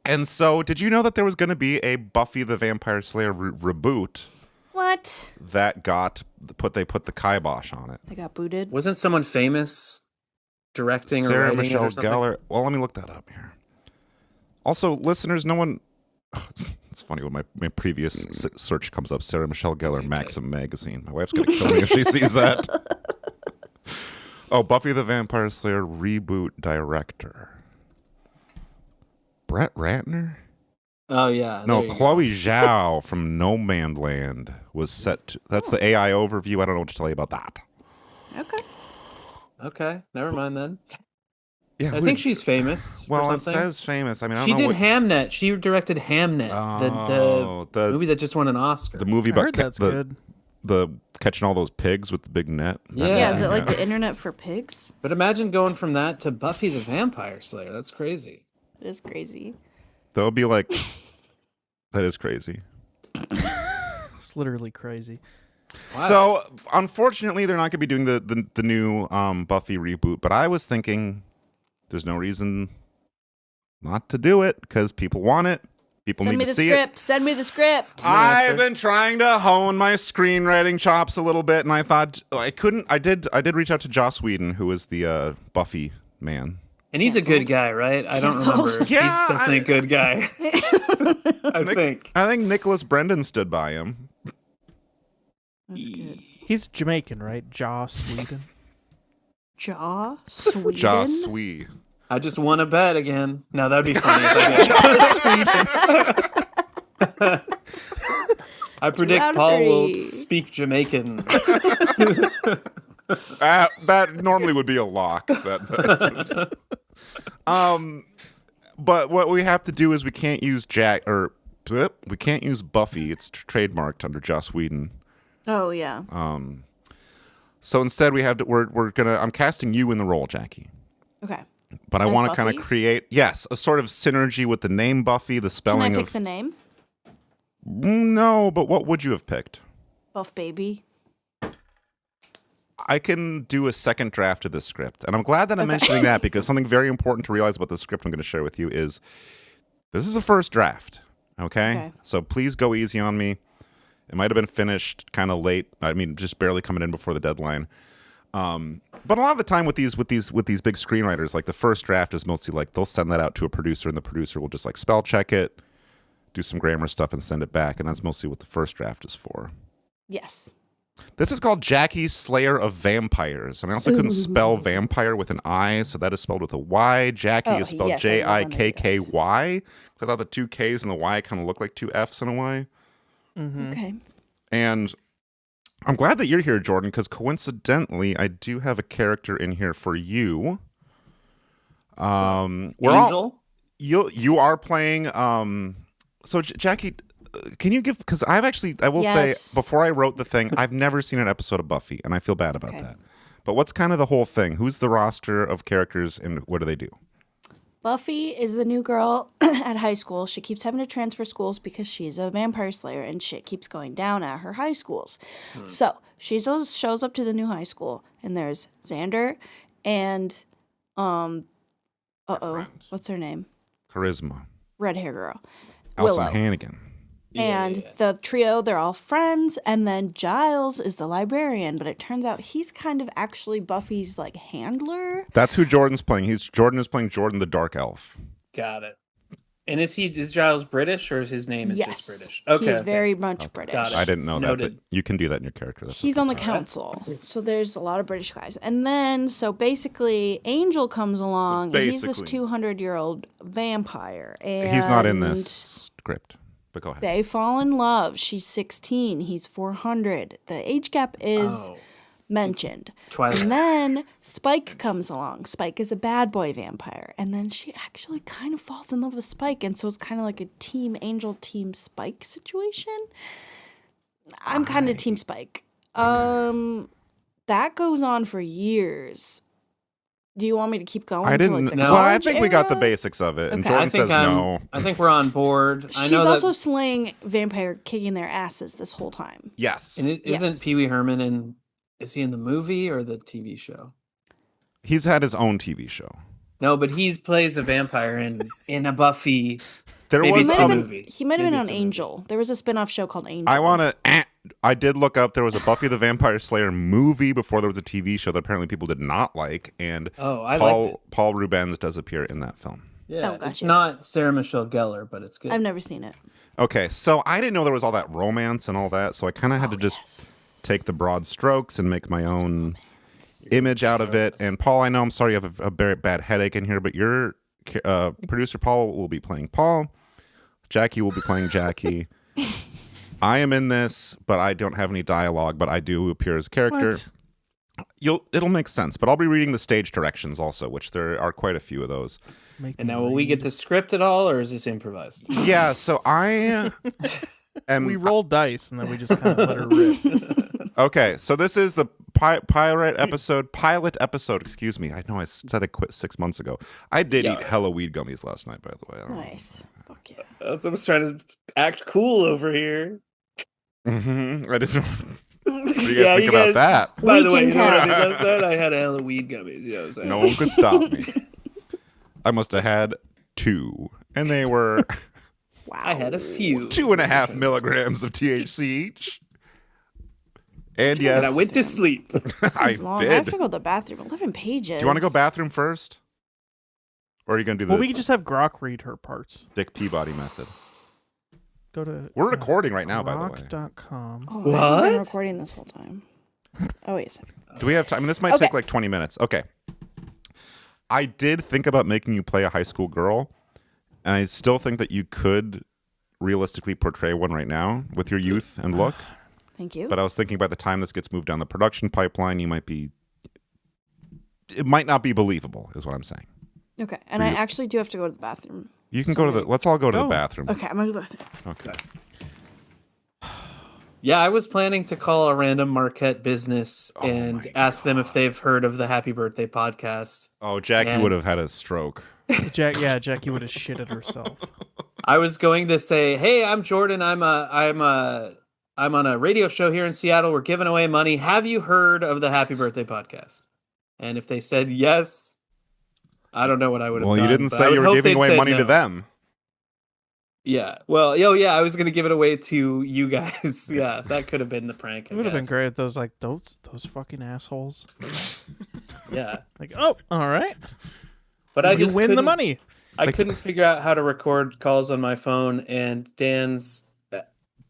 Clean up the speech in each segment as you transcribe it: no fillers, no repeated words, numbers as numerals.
And so, did you know that there was going to be a Buffy the Vampire Slayer reboot? What? That they put the kibosh on it. They got booted. Wasn't someone famous directing or Sarah writing Michelle it or something? Gellar. Well, let me look that up here. Also, listeners, no one. It's funny when my previous search comes up. Sarah Michelle Gellar, Maxim Magazine. My wife's gonna kill me if she sees that. Oh, Buffy the Vampire Slayer reboot director. Brett Ratner? Oh, yeah. No, Chloe Zhao from No Man Land was set to, that's the AI overview. I don't know what to tell you about that. Okay, never mind then. Yeah, I think she's famous. Well, it says famous. I mean, I she don't know did Hamnet. She directed Hamnet, the movie that just won an Oscar. The movie about that's good. The catching all those pigs with the big net. Yeah, is it like the internet for pigs? But imagine going from that to Buffy the Vampire Slayer. That's crazy. It is crazy. That would be like, that is crazy. It's literally crazy. Wow. So, unfortunately, they're not going to be doing the new Buffy reboot. But I was thinking, there's no reason not to do it because people want it. People need to see it. Send me the script. I've been trying to hone my screenwriting chops a little bit, and I thought I couldn't. I did reach out to Joss Whedon, who is the Buffy man. And he's a good guy, right? I don't remember. Yeah, he's definitely a good guy. I think Nicholas Brendan stood by him. That's good. He's Jamaican, right? Joss Whedon. Joss Whedon? Joss Whedon. I just won a bet again. No, that'd be funny. I predict Paul will speak Jamaican. That normally would be a lock. But what we have to do is we can't use we can't use Buffy. It's trademarked under Joss Whedon. Oh yeah. So instead we have to. I'm casting you in the role, Jakky. Okay. But I want to kind of create a sort of synergy with the name Buffy, the spelling. Can I pick the name? No, but what would you have picked? Buff Baby. I can do a second draft of this script. And I'm glad that I'm mentioning that because something very important to realize about the script I'm going to share with you is this is a first draft. Okay? So please go easy on me. It might have been finished kind of late. I mean, just barely coming in before the deadline. But a lot of the time with these big screenwriters, like the first draft is mostly like they'll send that out to a producer and the producer will just like spell check it, do some grammar stuff and send it back. And that's mostly what the first draft is for. Yes. This is called Jakky Slayer of Vampires. And I also couldn't spell vampire with an I, so that is spelled with a Y. Jakky is spelled Jakky. I thought the two Ks and the Y kind of look like two Fs and a Y. Mm-hmm. Okay. And I'm glad that you're here, Jordan, because coincidentally, I do have a character in here for you. Angel? You are playing. So Jakky, can you give? Because I will say before I wrote the thing, I've never seen an episode of Buffy, and I feel bad about that. But what's kind of the whole thing? Who's the roster of characters, and what do they do? Buffy is the new girl at high school. She keeps having to transfer schools because she's a vampire slayer and shit keeps going down at her high schools. So she shows up to the new high school and there's Xander and what's her name? Charisma. Red hair girl. Allison Willow. Hannigan. And the trio, they're all friends. And then Giles is the librarian, but it turns out he's kind of actually Buffy's like handler. That's who Jordan's playing. Jordan is playing Jordan the Dark Elf. Got it. And is Giles British or his name is just British? Okay. He's very much British. Got it. I didn't know Noted. that, but you can do that in your character. He's on the council. So there's a lot of British guys. And then, so basically, Angel comes along, and he's this 200-year-old vampire. And he's not in this script, but go ahead. They fall in love. She's 16. He's 400. The age gap is mentioned. And then Spike comes along. Spike is a bad boy vampire. And then she actually kind of falls in love with Spike. And so it's kind of like a Team Angel, Team Spike situation. I'm kind of Team Spike. That goes on for years. Do you want me to keep going? I didn't know. Well, I think we got the basics of it. And Jordan says no. I think we're on board. She's also slaying vampire, kicking their asses this whole time. Yes. And isn't Pee Wee Herman is he in the movie or the TV show? He's had his own TV show. No, but he plays a vampire in a Buffy There Maybe was it's He a might have movie. been, he might have Maybe been it's on a movie. Angel. There was a spin-off show called Angel. I want to. I did look up. There was a Buffy the Vampire Slayer movie before there was a TV show that apparently people did not like, and I liked it. Paul Rubens does appear in that film. Yeah, Oh, gotcha. it's not Sarah Michelle Gellar, but it's good. I've never seen it. Okay, so I didn't know there was all that romance and all that, so I kind of had to just take the broad strokes and make my own image out of it. And Paul, I know I'm sorry you have a very bad headache in here, but your producer Paul will be playing Paul. Jakky will be playing Jakky. I am in this, but I don't have any dialogue, but I do appear as a character. What? It'll make sense, but I'll be reading the stage directions also, which there are quite a few of those. And now, will we get the script at all, or is this improvised? Yeah, so I am. We roll dice and then we just kind of let her rip. Okay, so this is the pilot episode. Excuse me. I know I said I quit 6 months ago. I did eat hella weed gummies last night, by the way. I don't Nice. Fuck yeah. I was trying to act cool over here. I didn't. What do you guys think about that? By the way, can you know what I tell. did last night? I had hella weed gummies. You know what I'm saying? No one could stop me. I must have had 2, and they were Wow. I had a few. 2.5 milligrams of THC each. And yes, And I went to sleep. This I is long. I did. have to go to the bathroom. 11 pages. Do you want to go bathroom first? Or are you going to do the Well, we can just have Grok read her parts. Dick Peabody method? Go to. We're recording right now, by the way. Grok.com. Oh, I've been What? recording this whole time. Oh, wait a second. Do we have time? I mean, this might take like 20 minutes. Okay. I did think about making you play a high school girl, and I still think that you could realistically portray one right now with your youth and look. Thank you. But I was thinking by the time this gets moved down the production pipeline, it might not be believable, is what I'm saying. Okay, and I actually do have to go to the bathroom. You can let's all go to the bathroom. Okay, I'm going to go to the bathroom. Okay. Yeah, I was planning to call a random Marquette business and ask them if they've heard of the Happy Birthday podcast. Oh, Jackie would have had a stroke. Jackie would have shitted herself. I was going to say, "Hey, I'm Jordan. I'm on a radio show here in Seattle. We're giving away money. Have you heard of the Happy Birthday podcast?" And if they said yes, I don't know what I would have done. Well, you didn't but I say would you were hope giving they'd away said money to no. them. Yeah. Well, yeah, I was going to give it away to you guys. Yeah, that could have been the prank. It would have been great if those fucking assholes. Yeah. Like, oh, all right. But I You just win the couldn't- money. I couldn't figure out how to record calls on my phone, and Dan's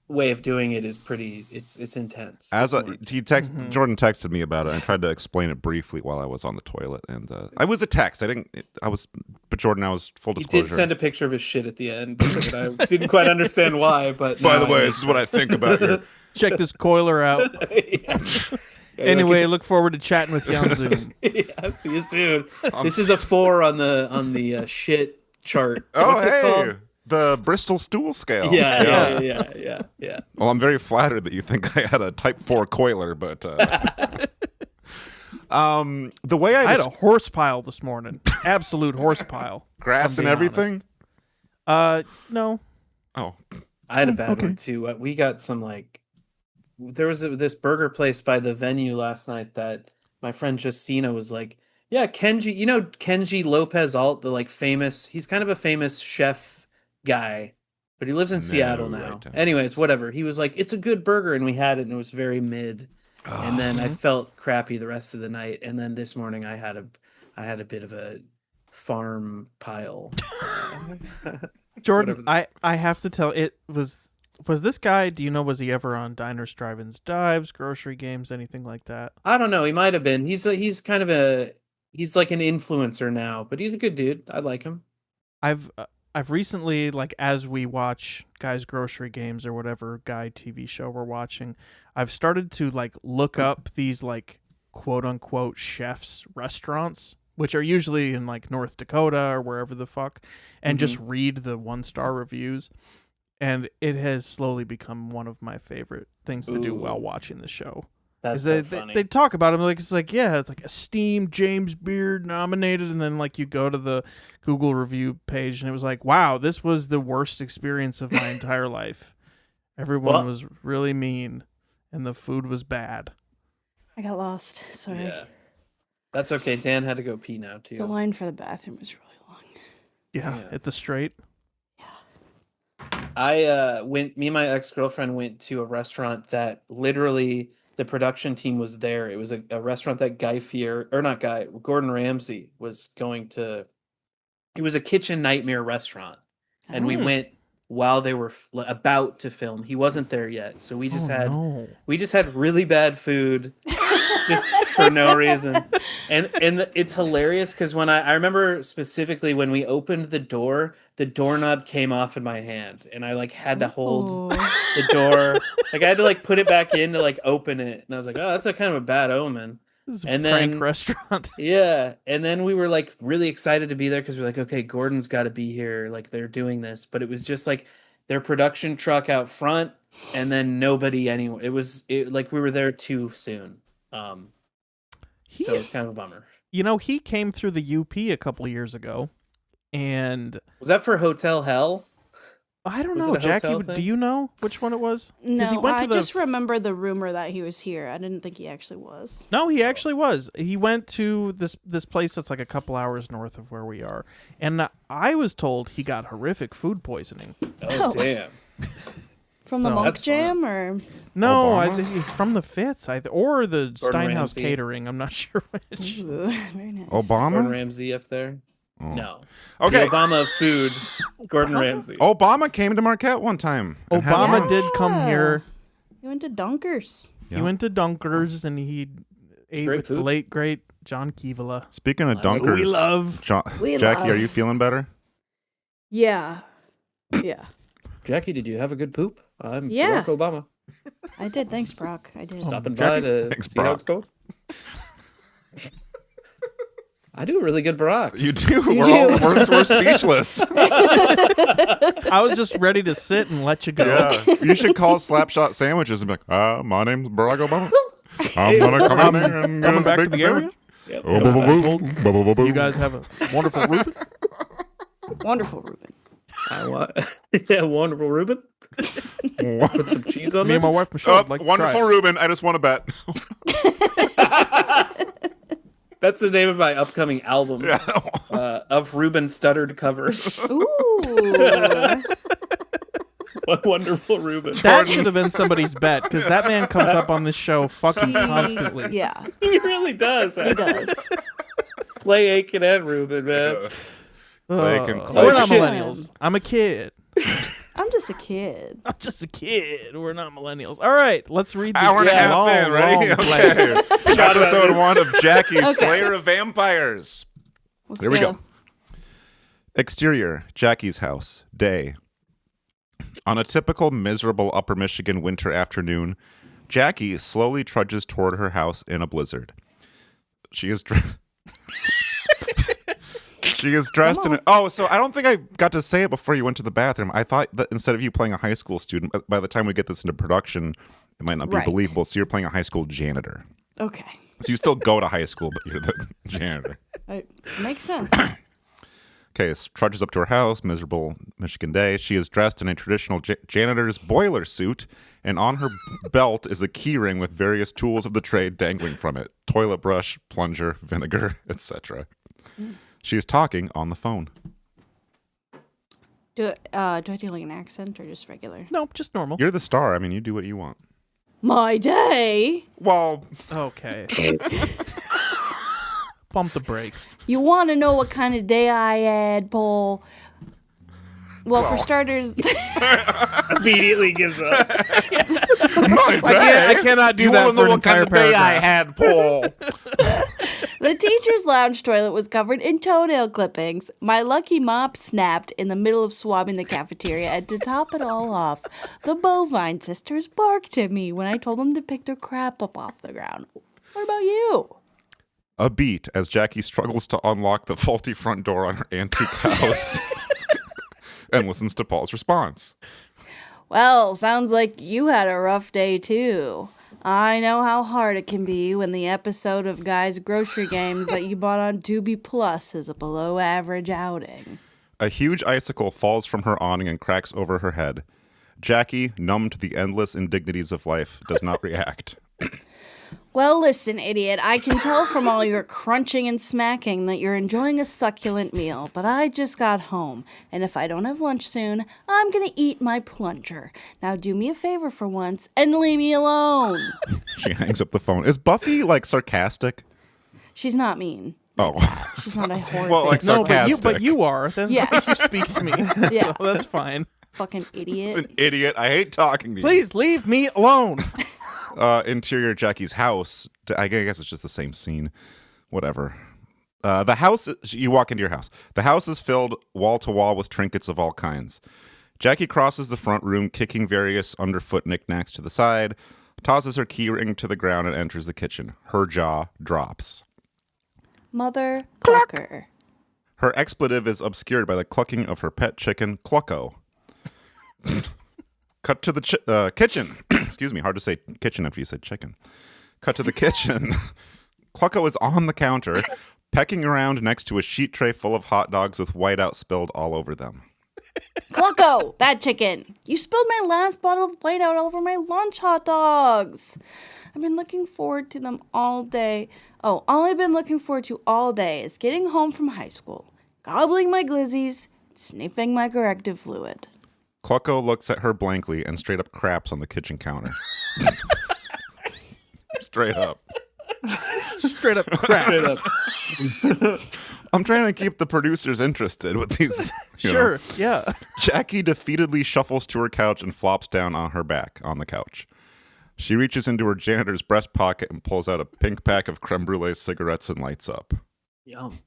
way of doing it is it's intense. Jordan texted me about it. I tried to explain it briefly while I was on the toilet, and I was a text. But Jordan, I was full He disclosure. did send a picture of his shit at the end, but I didn't quite understand why. But By the way, this is what I think about you. Check this coiler out. Yeah, Anyway, look forward to chatting with you on Zoom. yeah, see you soon. This is a 4 on the shit chart. Oh, What's it hey, called? the Bristol stool scale. Yeah. Well, I'm very flattered that you think I had a Type 4 coiler, but the way I had a horse pile this morning. Absolute horse pile. grass and everything. No. Oh, I had a bad one too. We got some there was this burger place by the venue last night that my friend Justina was like, yeah, Kenji, you know Kenji Lopez Alt, the famous, he's kind of a famous chef guy, but he lives in Seattle now. right. Anyways, whatever. He was like, it's a good burger, and we had it, and it was very mid. And then I felt crappy the rest of the night, and then this morning I had a bit of a farm pile. Jordan, I have to tell, it was this guy, do you know, was he ever on Diners, Drive-Ins, Dives, Grocery Games, anything like that? I don't know. He might have been. He's like an influencer now, but he's a good dude. I like him. I've recently, as we watch Guys Grocery Games or whatever guy TV show we're watching, I've started to look up these quote unquote chefs restaurants, which are usually in North Dakota or wherever the fuck, and just read the 1-star reviews. And it has slowly become one of my favorite things to do while watching the show. That's so funny. They talk about him it's esteemed James Beard nominated, and then you go to the Google review page and it was wow, this was the worst experience of my entire life. Everyone was really mean and the food was bad. I got lost. Sorry. Yeah. That's okay. Dan had to go pee now too. The line for the bathroom was really long. Yeah. At the straight. Me and my ex-girlfriend went to a restaurant that literally the production team was there. It was a restaurant that Gordon Ramsay was going to. It was a kitchen nightmare restaurant, and we went while they were about to film. He wasn't there yet, so we just had really bad food just for no reason. And it's hilarious because when I remember specifically when we opened the doorknob came off in my hand, and I had to hold the door. I had to put it back in to open it, and I was like, oh, that's a kind of a bad omen. This is a prank restaurant. Yeah, and then we were really excited to be there because we're okay, Gordon's got to be here. They're doing this, but it was just their production truck out front, and then nobody anywhere. It was we were there too soon. So it was kind of a bummer. He came through the UP a couple of years ago, and was that for Hotel Hell? I don't know, Jackie. Do you know which one it was? No, I just remember the rumor that he was here. I didn't think he actually was. No, he actually was. He went to this place that's a couple hours north of where we are, and I was told he got horrific food poisoning. Oh damn! From the Monk Jam, or no? I think from the Fitz, or the Steinhouse Catering. I'm not sure which. Ooh, very nice. Obama? Gordon Ramsay up there. Oh. No. Okay. The Obama of food, Gordon Ramsay. Obama came to Marquette one time. Obama did come here. He went to Dunkers. Yeah. He went to Dunkers, and he ate with the late, great John Kivala. Speaking of Dunkers, we love. Jackie, are you feeling better? Yeah. Jackie, did you have a good poop? I'm Yeah. Barack Obama. I did. Thanks, Brock. I did. Stopping by to see how it's going. I do a really good Barack. You do. We're speechless. I was just ready to sit and let you go. Yeah. You should call Slapshot Sandwiches and be like, my name's Barack Obama. I'm going to come in here and coming back to the area. Yep. You guys have a wonderful Reuben. Wonderful Reuben. Wonderful Reuben. Put some cheese on Me there. and my wife Michelle. Like wonderful Reuben. I just want to bet. That's the name of my upcoming album of Reuben stuttered covers. Ooh. What wonderful Reuben. That should have been somebody's bet, because that man comes up on this show fucking constantly. Yeah. He really does. He does. Clay Aiken and Reuben, man. Clay we're not millennials. I'm a kid. I'm just a kid. I'm just a kid. We're not millennials. All right, let's read this. Hour and a half in, ready? Okay. Episode 1 of Jakky, Slayer of Vampires. There we go. Exterior, Jacky's house. Day. On a typical miserable Upper Michigan winter afternoon, Jakky slowly trudges toward her house in a blizzard. She is dressed in it. Oh, so I don't think I got to say it before you went to the bathroom. I thought that instead of you playing a high school student, by the time we get this into production, it might not be believable. So you're playing a high school janitor. Okay. So you still go to high school, but you're the janitor. Makes sense. Okay, so trudges up to her house, miserable Michigan day. She is dressed in a traditional janitor's boiler suit, and on her belt is a keyring with various tools of the trade dangling from it. Toilet brush, plunger, vinegar, etc. She is talking on the phone. Do I do an accent or just regular? No, just normal. You're the star. I mean, you do what you want. My day. Well, okay. Pump the brakes. You want to know what kind of day I had, Paul? Well, for starters, immediately gives up. My day. I cannot do that for an entire paragraph. I had, Paul. The teacher's lounge toilet was covered in toenail clippings. My lucky mop snapped in the middle of swabbing the cafeteria, and to top it all off, the Bovine sisters barked at me when I told them to pick their crap up off the ground. What about you? A beat as Jakky struggles to unlock the faulty front door on her antique house and listens to Paul's response. Well, sounds like you had a rough day, too. I know how hard it can be when the episode of Guy's Grocery Games that you bought on Tubi Plus is a below-average outing. A huge icicle falls from her awning and cracks over her head. Jakky, numb to the endless indignities of life, does not react. Well, listen, idiot, I can tell from all your crunching and smacking that you're enjoying a succulent meal, but I just got home, and if I don't have lunch soon, I'm gonna eat my plunger. Now do me a favor for once and leave me alone. She hangs up the phone. Is Buffy, like, sarcastic? She's not mean. Oh. She's not a horrible. Well, like, No, sarcastic. but you are. That's Yes. you speak to me. Yeah. So that's fine. Fucking idiot. It's an idiot. I hate talking to you. Please leave me alone. Interior Jacky's house. I guess it's just the same scene. Whatever. The house, you walk into your house. The house is filled wall to wall with trinkets of all kinds. Jakky crosses the front room, kicking various underfoot knickknacks to the side, tosses her key ring to the ground, and enters the kitchen. Her jaw drops. Mother clucker. Her expletive is obscured by the clucking of her pet chicken, Clucko. Cut to the kitchen. Excuse me, hard to say kitchen after you said chicken. Cut to the kitchen. Clucko is on the counter, pecking around next to a sheet tray full of hot dogs with whiteout spilled all over them. Clucko, bad chicken. You spilled my last bottle of whiteout all over my lunch hot dogs. I've been looking forward to them all day. Oh, all I've been looking forward to all day is getting home from high school, gobbling my glizzies, sniffing my corrective fluid. Clucko looks at her blankly and straight up craps on the kitchen counter. Straight up. Straight up crap. Straight up. I'm trying to keep the producers interested with these. Sure, know. yeah. Jakky defeatedly shuffles to her couch and flops down on her back on the couch. She reaches into her janitor's breast pocket and pulls out a pink pack of creme brulee cigarettes and lights up. Yum.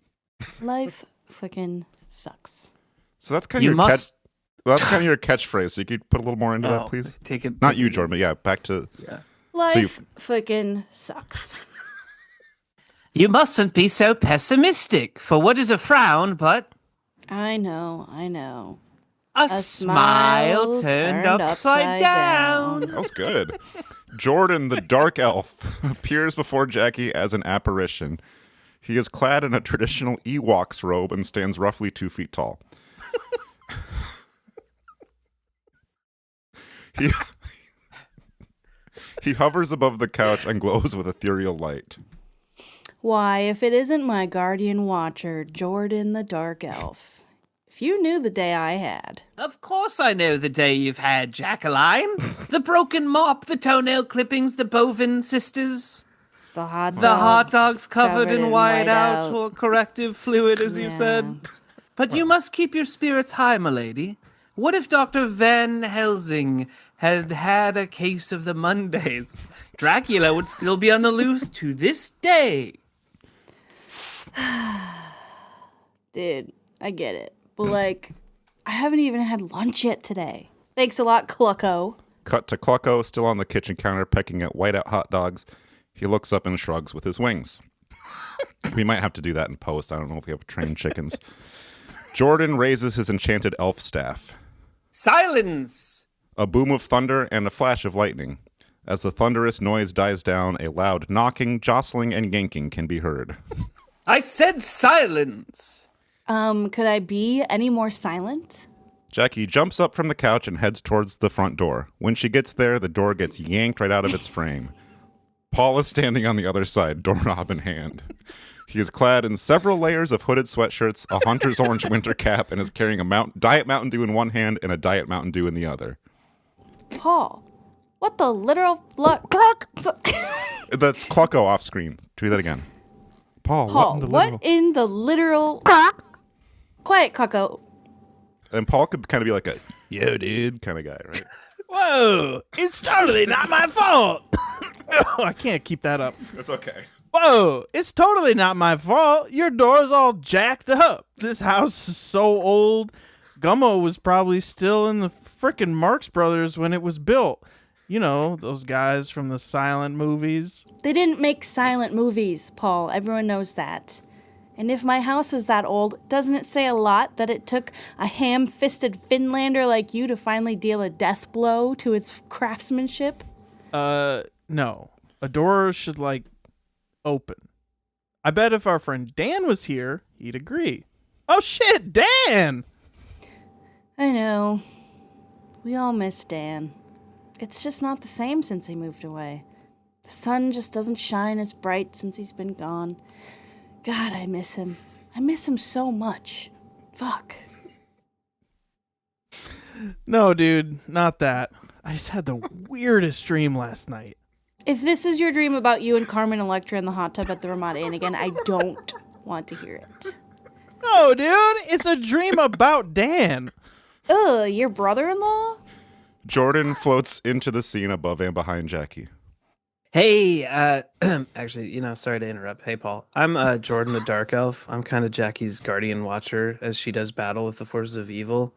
Life fucking sucks. So that's kind of that's kind of your catchphrase. So you could put a little more into that, please. Take it. Not you, Jordan, but yeah, back to. Yeah. Life fucking sucks. You mustn't be so pessimistic, for what is a frown but I know. a smile turned upside down? That was good. Jordan, the dark elf, appears before Jakky as an apparition. He is clad in a traditional Ewok's robe and stands roughly 2 feet tall. He hovers above the couch and glows with ethereal light. Why, if it isn't my guardian watcher, Jordan the Dark Elf. If you knew the day I had. Of course I know the day you've had, Jacqueline. The broken mop, the toenail clippings, the bovine sisters. The hot dogs covered in whiteout or corrective fluid, as you said. But you must keep your spirits high, milady. What if Dr. Van Helsing had had a case of the Mondays? Dracula would still be on the loose to this day. Dude, I get it. But, like, I haven't even had lunch yet today. Thanks a lot, Clucko. Cut to Clucko, still on the kitchen counter, pecking at whiteout hot dogs. He looks up and shrugs with his wings. We might have to do that in post. I don't know if we have trained chickens. Jordan raises his enchanted elf staff. Silence! A boom of thunder and a flash of lightning. As the thunderous noise dies down, a loud knocking, jostling, and yanking can be heard. I said silence! Could I be any more silent? Jakky jumps up from the couch and heads towards the front door. When she gets there, the door gets yanked right out of its frame. Paul is standing on the other side, doorknob in hand. He is clad in several layers of hooded sweatshirts, a hunter's orange winter cap, and is carrying a Diet Mountain Dew in one hand and a Diet Mountain Dew in the other. Paul, what the literal Cluck! That's Clucko off screen. Do that again. Paul, what in the literal... Quiet, Clucko. And Paul could kind of be like a, yo, dude, kind of guy, right? Whoa, it's totally not my fault. I can't keep that up. That's okay. Whoa, it's totally not my fault. Your door's all jacked up. This house is so old. Gummo was probably still in the frickin' Marx Brothers when it was built. You know, those guys from the silent movies. They didn't make silent movies, Paul. Everyone knows that. And if my house is that old, doesn't it say a lot that it took a ham-fisted Finlander like you to finally deal a death blow to its craftsmanship? No. A door should, open. I bet if our friend Dan was here, he'd agree. Oh shit, Dan! I know. We all miss Dan. It's just not the same since he moved away. The sun just doesn't shine as bright since he's been gone. God, I miss him. I miss him so much. Fuck. No, dude, not that. I just had the weirdest dream last night. If this is your dream about you and Carmen Electra in the hot tub at the Ramada Inn again, I don't want to hear it. No, dude, it's a dream about Dan. Ugh, your brother-in-law? Jordan floats into the scene above and behind Jakky. Hey, actually, sorry to interrupt. Hey, Paul. I'm Jordan the Dark Elf. I'm kind of Jackie's guardian watcher as she does battle with the forces of evil.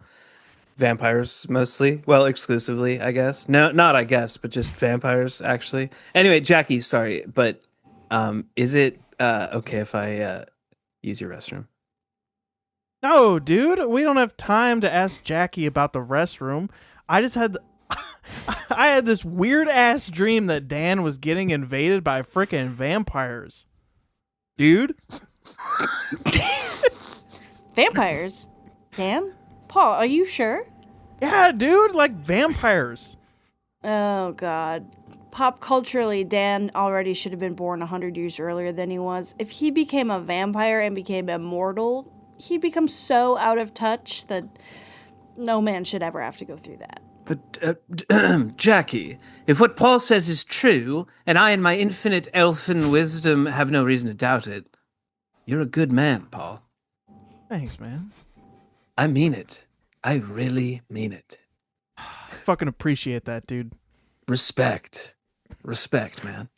Vampires, mostly. Well, exclusively, I guess. No, not I guess, but just vampires, actually. Anyway, Jakky, sorry, but is it okay if I use your restroom? No, dude, we don't have time to ask Jakky about the restroom. I just had... I had this weird-ass dream that Dan was getting invaded by frickin' vampires. Dude? Vampires? Dan? Paul, are you sure? Yeah, dude, like vampires. Oh, God. Pop culturally, Dan already should have been born 100 years earlier than he was. If he became a vampire and became immortal, he'd become so out of touch that no man should ever have to go through that. But, Jakky, if what Paul says is true, and I in my infinite elfin wisdom have no reason to doubt it, you're a good man, Paul. Thanks, man. I mean it. I really mean it. I fucking appreciate that, dude. Respect. Respect, man.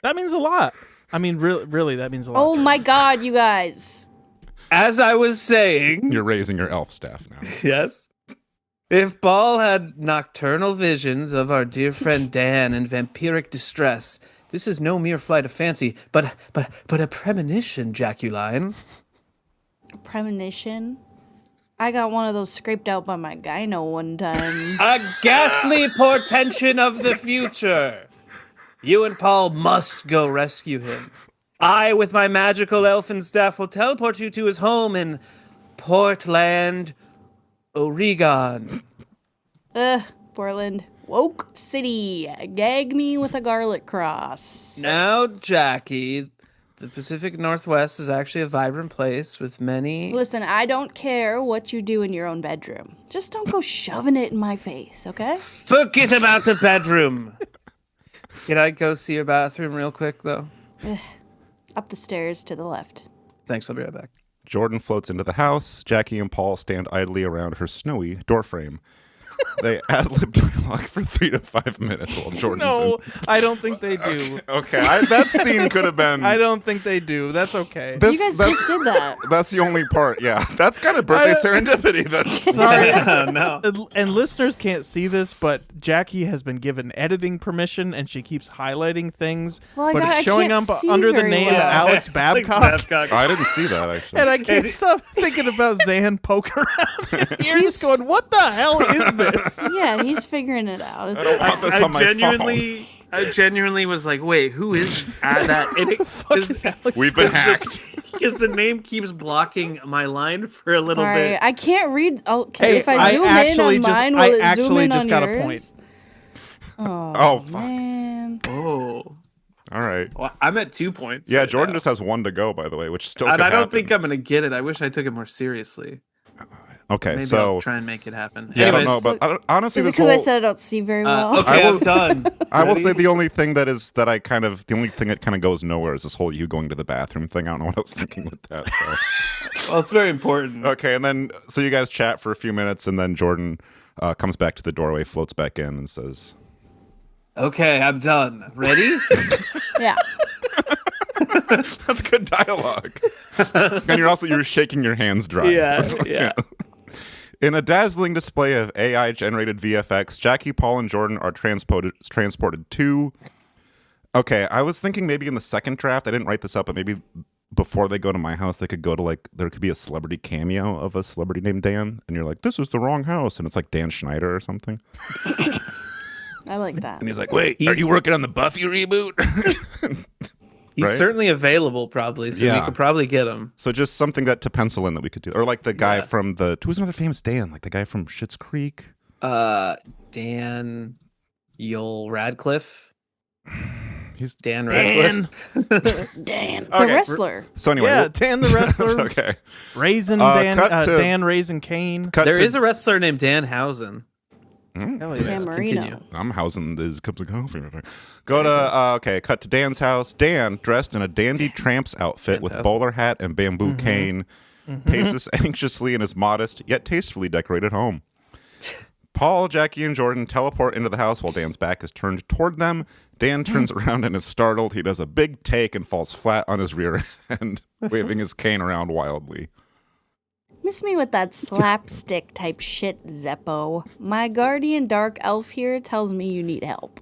That means a lot. I mean, really, that means a lot. Oh my God, you guys. As I was saying... You're raising your elf staff now. Yes. If Paul had nocturnal visions of our dear friend Dan in vampiric distress, this is no mere flight of fancy, but a premonition, Jaculine. A premonition? I got one of those scraped out by my gyno one time. A ghastly portention of the future. You and Paul must go rescue him. I, with my magical elfin staff, will teleport you to his home in Portland, Oregon. Portland. Woke City. Gag me with a garlic cross. Now, Jakky, the Pacific Northwest is actually a vibrant place with many... Listen, I don't care what you do in your own bedroom. Just don't go shoving it in my face, okay? Forget about the bedroom. Can I go see your bathroom real quick, though? Up the stairs to the left. Thanks, I'll be right back. Jordan floats into the house. Jakky and Paul stand idly around her snowy doorframe. They ad-lib dialogue for 3 to 5 minutes while Jordan's No, I don't think they do. Okay, that scene could have been... I don't think they do. That's okay. You guys just did that. That's the only part, yeah. That's kind of birthday serendipity. That's Sorry. No. And listeners can't see this, but Jakky has been given editing permission, and she keeps highlighting things, Well, but I it's showing can't up see under the very name well. Alex Babcock. I didn't see that, actually. And I can't stop thinking about Zan poking around in here, just going, what the hell is this? Yeah, he's figuring it out. I don't want this on my I genuinely was like, wait, who is that? And it, phone. We've been hacked. Because the name keeps blocking my line for a little Sorry, bit. I can't read. Okay, Hey, if I zoom in on mine, will it zoom in on got yours? a point. Oh, fuck. Man. Oh. All right. Well, I'm at 2 points. Yeah, right Jordan now. just has 1 to go, by the way, which still And could I don't happen. think I'm going to get it. I wish I took it more seriously. Okay, Maybe so... I'll try and make it happen. Yeah, Anyways, I don't know, but honestly, Is it this because whole... I said I don't see very well? okay, I will- I'm done. I will say Ready? the only thing that kind of goes nowhere is this whole you going to the bathroom thing. I don't know what I was thinking with that. So. Well, it's very important. Okay, and then so you guys chat for a few minutes, and then Jordan comes back to the doorway, floats back in, and says, Okay, I'm done. Ready? Yeah. "That's good dialogue." And you're shaking your hands dry. yeah. In a dazzling display of AI-generated VFX, Jakky, Paul, and Jordan are transported to... Okay, I was thinking maybe in the second draft, I didn't write this up, but maybe before they go to my house, they could go to, there could be a celebrity cameo of a celebrity named Dan, and you're like, this is the wrong house, and it's like Dan Schneider or something. I like that. And he's like, wait, are you working on the Buffy reboot? He's Right? certainly available, probably, so we could probably get him. So just something to pencil in that we could do. Or like the guy from who's another famous Dan? Like the guy from Schitt's Creek? Dan Radcliffe. He's Dan Radcliffe. Dan, the Okay. wrestler. So anyway, Yeah, Dan the wrestler. okay. Raisin cut to- Dan Raisin Kane. There is a wrestler named Dan Housen. Hell yeah. Dan Continue. Marino. I'm housing these cups of coffee. Go to cut to Dan's house. Dan, dressed in a dandy tramp's outfit Dan's with house. bowler hat and bamboo cane, paces anxiously in his modest yet tastefully decorated home. Paul, Jakky, and Jordan teleport into the house while Dan's back is turned toward them. Dan turns around and is startled. He does a big take and falls flat on his rear end, waving his cane around wildly. Miss me with that slapstick type shit, Zeppo. My guardian dark elf here tells me you need help.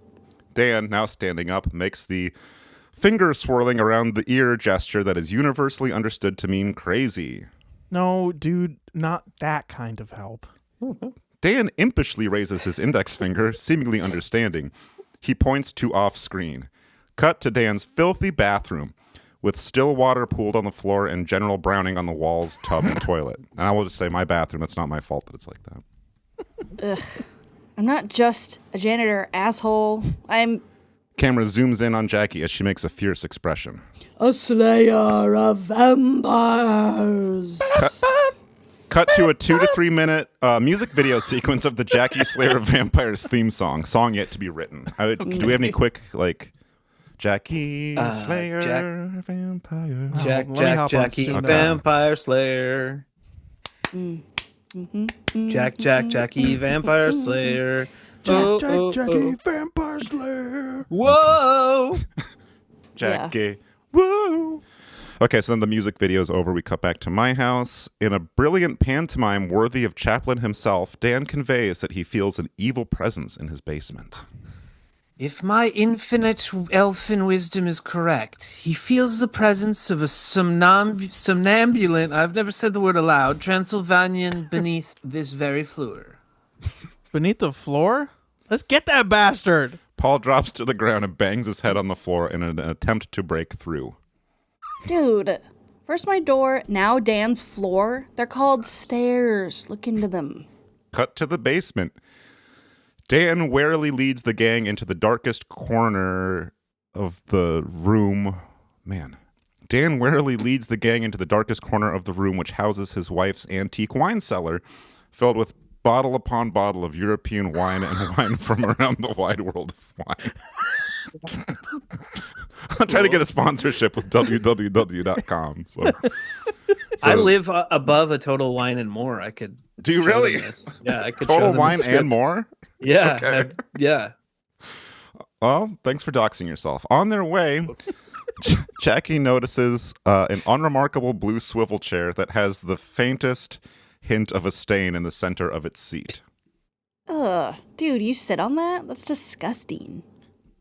Dan, now standing up, makes the finger swirling around the ear gesture that is universally understood to mean crazy. No, dude, not that kind of help. Dan impishly raises his index finger, seemingly understanding. He points to off-screen. Cut to Dan's filthy bathroom, with still water pooled on the floor and general browning on the walls, tub, and toilet. And I will just say, my bathroom, it's not my fault that it's like that. Ugh. I'm not just a janitor, asshole. I'm Camera zooms in on Jakky as she makes a fierce expression. a slayer of vampires. Cut to a 2 to 3 minute music video sequence of the Jakky Slayer of Vampires theme song yet to be written. Do we have any quick, Jakky Slayer Jack- Vampire? Jack, let me Jack, hop on Jackie, soon. Vampire Slayer. Jack, Jackie, Vampire Slayer. Oh, oh, oh. Vampire Slayer. Whoa! Jakky. Woo! Okay, so then the music video is over. We cut back to my house. In a brilliant pantomime worthy of Chaplin himself, Dan conveys that he feels an evil presence in his basement. If my infinite elfin wisdom is correct, he feels the presence of a somnambulant, I've never said the word aloud, Transylvanian beneath this very floor. Beneath the floor? Let's get that bastard. Paul drops to the ground and bangs his head on the floor in an attempt to break through. Dude, first my door, now Dan's floor. They're called stairs. Look into them. Cut to the basement. Dan warily leads the gang into the darkest corner of the room. Dan warily leads the gang into the darkest corner of the room, which houses his wife's antique wine cellar, filled with bottle upon bottle of European wine and wine from around the wide world of wine. I'm trying to get a sponsorship with www.com. So I live above a Total Wine and More. I could. Do you show really? them this. Yeah, I could. Total show them Wine the script. and More? Yeah. Okay. Yeah. Well, thanks for doxing yourself. On their way, Jakky notices an unremarkable blue swivel chair that has the faintest hint of a stain in the center of its seat. Ugh, dude, you sit on that? That's disgusting.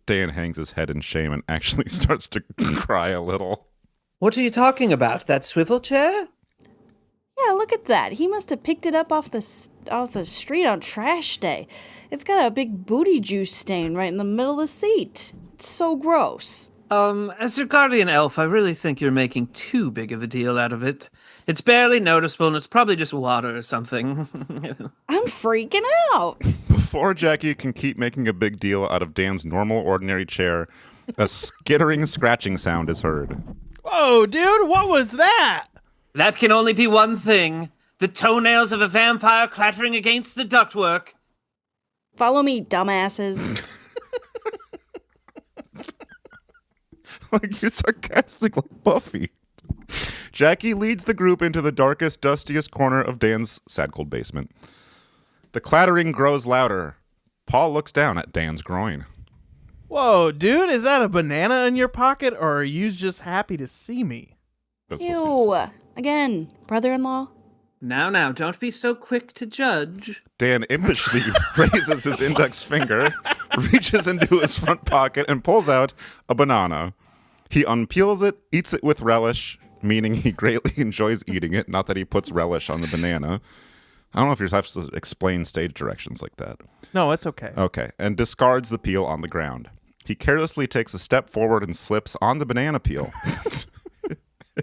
Dan hangs his head in shame and actually starts to cry a little. What are you talking about? That swivel chair? Yeah, look at that. He must have picked it up off the street on trash day. It's got a big booty juice stain right in the middle of the seat. It's so gross. As your guardian elf, I really think you're making too big of a deal out of it. It's barely noticeable, and it's probably just water or something. I'm freaking out. Before Jakky can keep making a big deal out of Dan's normal, ordinary chair, a skittering, scratching sound is heard. Whoa, dude, what was that? That can only be one thing. The toenails of a vampire clattering against the ductwork. Follow me, dumbasses. Like you're sarcastic like Buffy. Jakky leads the group into the darkest, dustiest corner of Dan's sad cold basement. The clattering grows louder. Paul looks down at Dan's groin. Whoa, dude, is that a banana in your pocket, or are you just happy to see me? That's supposed to be Ew. Again, brother-in-law. Now, don't be so quick to judge. Dan impishly raises his index finger, reaches into his front pocket, and pulls out a banana. He unpeels it, eats it with relish, meaning he greatly enjoys eating it, not that he puts relish on the banana. I don't know if you're supposed to explain stage directions like that. No, it's okay. Okay, and discards the peel on the ground. He carelessly takes a step forward and slips on the banana peel.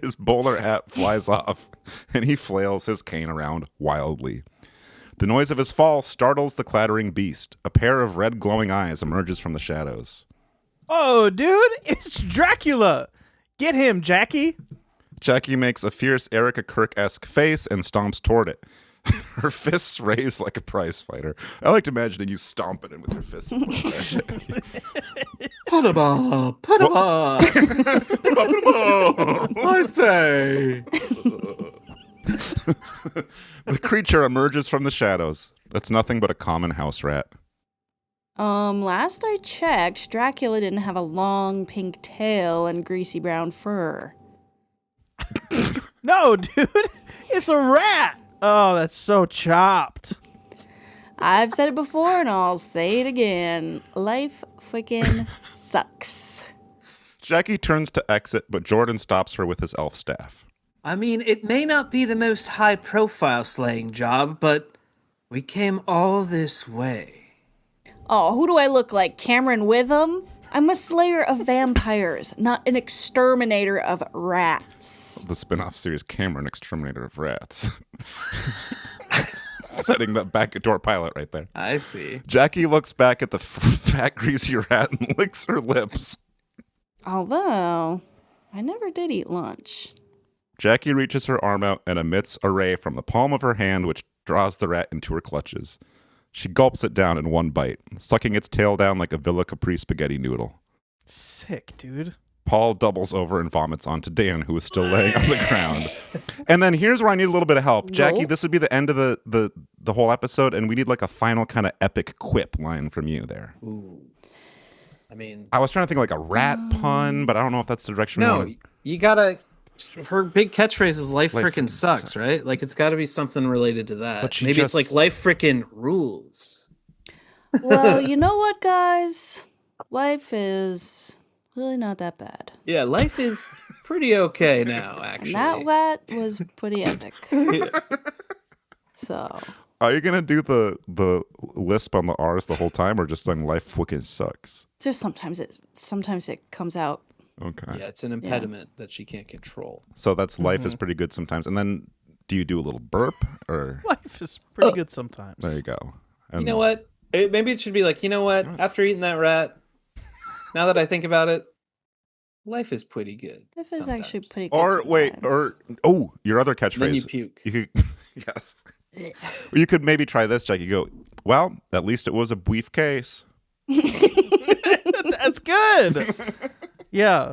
His bowler hat flies off, and he flails his cane around wildly. The noise of his fall startles the clattering beast. A pair of red glowing eyes emerges from the shadows. Oh, dude, it's Dracula. Get him, Jakky. Jakky makes a fierce Erica Kirk-esque face and stomps toward it. Her fists raised like a prize fighter. I liked imagining you stomping in with your fists. Put him up. I say. The creature emerges from the shadows. That's nothing but a common house rat. Last I checked, Dracula didn't have a long pink tail and greasy brown fur. No, dude, it's a rat. Oh, that's so chopped. I've said it before and I'll say it again. Life freaking sucks. Jakky turns to exit, but Jordan stops her with his elf staff. I mean, it may not be the most high-profile slaying job, but we came all this way. Oh, who do I look like? Cameron Witham? I'm a slayer of vampires, not an exterminator of rats. The spin-off series Cameron, Exterminator of Rats. Setting that backdoor pilot right there. I see. Jakky looks back at the fat, greasy rat and licks her lips. Although, I never did eat lunch. Jakky reaches her arm out and emits a ray from the palm of her hand, which draws the rat into her clutches. She gulps it down in one bite, sucking its tail down like a Villa Capri spaghetti noodle. Sick, dude. Paul doubles over and vomits onto Dan, who is still laying on the ground. And then here's where I need a little bit of help. Jakky, this would be the end of the whole episode, and we need like a final kind of epic quip line from you there. Ooh. I mean, I was trying to think like a rat pun, but I don't know if that's the direction we no, want. you gotta. Her big catchphrase is "life frickin' sucks," right? Like it's got to be something related to that. But maybe it's like "life frickin' rules." Well, you know what, guys? Life is really not that bad. Yeah, life is pretty okay now, actually. And that rat was pretty epic. So. Are you gonna do the lisp on the R's the whole time, or just saying "life fucking sucks"? Just sometimes it comes out. Okay. Yeah, it's an impediment that she can't control. So that's life is pretty good sometimes. And then do you do a little burp or? Life is pretty good sometimes. There you go. And You know what? Maybe it should be like, you know what? After eating that rat, now that I think about it, life is pretty good. Life is sometimes. actually pretty good. Or wait, sometimes. or your other catchphrase. Then you puke. You could, yes. Or you could maybe try this, Jack. You go, well, at least it was a briefcase. That's good. Yeah.